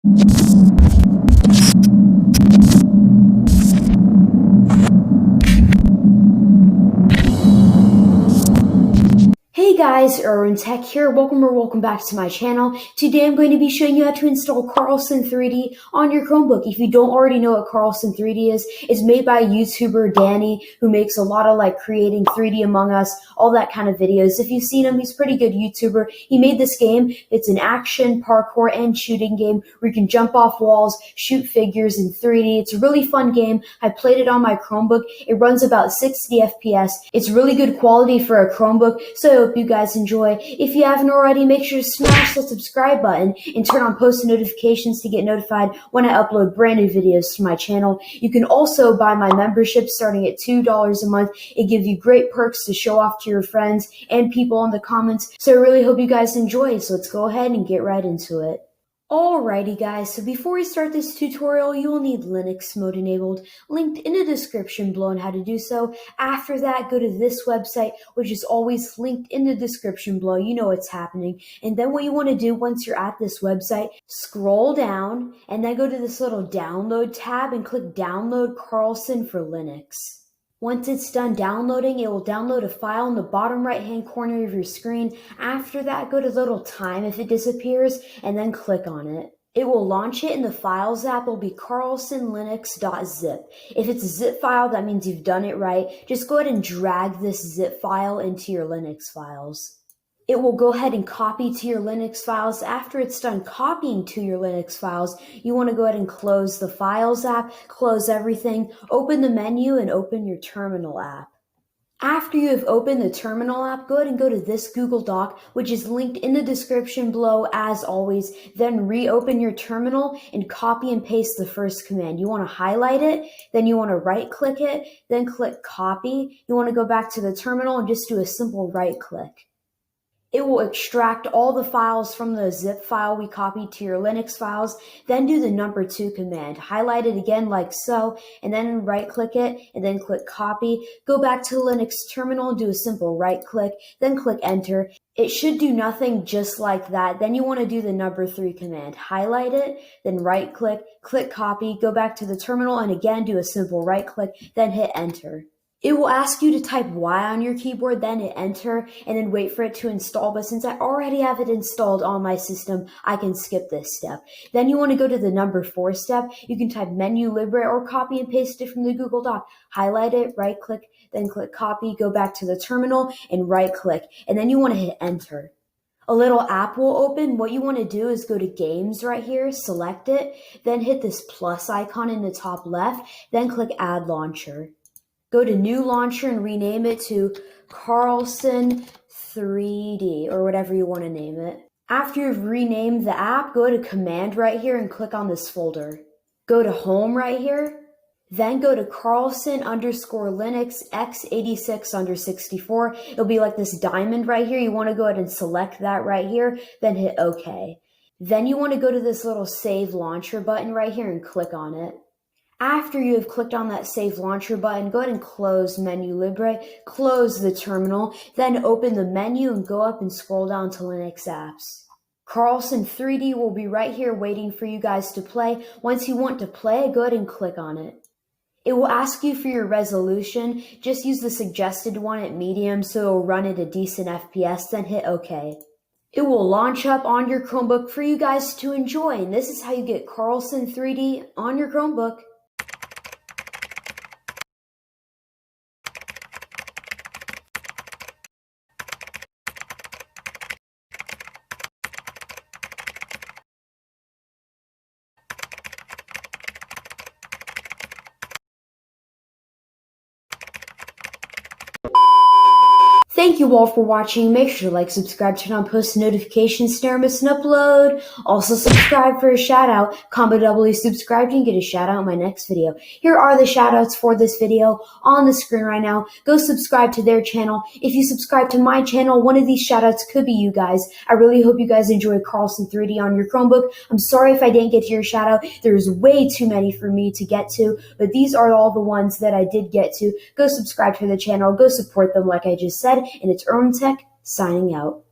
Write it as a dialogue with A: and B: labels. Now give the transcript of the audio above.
A: Hey guys, IrwinTech here. Welcome back to my channel. Today I'm going to be showing you how to install KARLSON 3D on your Chromebook. If you don't already know what KARLSON 3D is, it's made by YouTuber Danny, who makes a lot of creating 3D Among Us, all that kind of videos. If you've seen him, he's a pretty good YouTuber. He made this game. It's an action, parkour, and shooting game where you can jump off walls, shoot figures in 3D. It's a really fun game. I played it on my Chromebook. It runs about 60 FPS. It's really good quality for a Chromebook, so I hope you guys enjoy. If you haven't already, make sure to smash the subscribe button and turn on post notifications to get notified when I upload brand new videos to my channel. You can also buy my membership starting at $2 a month. It gives you great perks to show off to your friends and people in the comments. So I really hope you guys enjoy. So let's go ahead and get right into it. Alrighty guys, so before we start this tutorial, you will need Linux mode enabled, linked in the description below on how to do so. After that, go to this website, which is always linked in the description below. You know what's happening. And then what you want to do once you're at this website, scroll down and then go to this little download tab and click download KARLSON for Linux. Once it's done downloading, it will download a file in the bottom right-hand corner of your screen. After that, go to little time if it disappears, and then click on it. It will launch it in the Files app. It will be karlsonlinux.zip. If it's a zip file, that means you've done it right. Just go ahead and drag this zip file into your Linux files. It will go ahead and copy to your Linux files. After it's done copying to your Linux files, you want to go ahead and close the Files app, close everything, open the menu, and open your Terminal app. After you have opened the Terminal app, go ahead and go to this Google Doc, which is linked in the description below as always. Then reopen your Terminal and copy and paste the first command. You want to highlight it, then you want to right click it, then click copy. You want to go back to the Terminal and just do a simple right click. It will extract all the files from the zip file we copied to your Linux files, then do the number 2 command. Highlight it again like so, and then right click it, and then click copy. Go back to the Linux terminal, do a simple right click, then click enter. It should do nothing just like that. Then you want to do the number 3 command. Highlight it, then right click, click copy, go back to the terminal, and again do a simple right click, then hit enter. It will ask you to type Y on your keyboard, then hit enter, and then wait for it to install. But since I already have it installed on my system, I can skip this step. Then you want to go to the number 4 step. You can type menu libre or copy and paste it from the Google Doc. Highlight it, right click, then click copy, go back to the terminal and right click. And then you want to hit enter. A little app will open. What you want to do is go to games right here, select it, then hit this plus icon in the top left, then click add launcher. Go to new launcher and rename it to KARLSON 3D or whatever you want to name it. After you've renamed the app, go to command right here and click on this folder. Go to home right here, then go to KARLSON_Linux x86/64. It'll be like this diamond right here. You want to go ahead and select that right here, then hit OK. Then you want to go to this little save launcher button right here and click on it. After you have clicked on that Save Launcher button, go ahead and close Menu Libre, close the terminal, then open the menu and go up and scroll down to Linux Apps. KARLSON 3D will be right here waiting for you guys to play. Once you want to play, go ahead and click on it. It will ask you for your resolution. Just use the suggested one at medium so it will run at a decent FPS, then hit OK. It will launch up on your Chromebook for you guys to enjoy, and this is how you get KARLSON 3D on your Chromebook. Thank you all for watching. Make sure to like, subscribe, turn on post notifications to never miss an upload. Also subscribe for a shout out. Combo doubly subscribed and get a shout out in my next video. Here are the shout outs for this video on the screen right now. Go subscribe to their channel. If you subscribe to my channel, one of these shout outs could be you guys. I really hope you guys enjoy KARLSON 3D on your Chromebook. I'm sorry if I didn't get to your shout out. There's way too many for me to get to, but these are all the ones that I did get to. Go subscribe to the channel. Go support them like I just said. And it's IrwinTech signing out.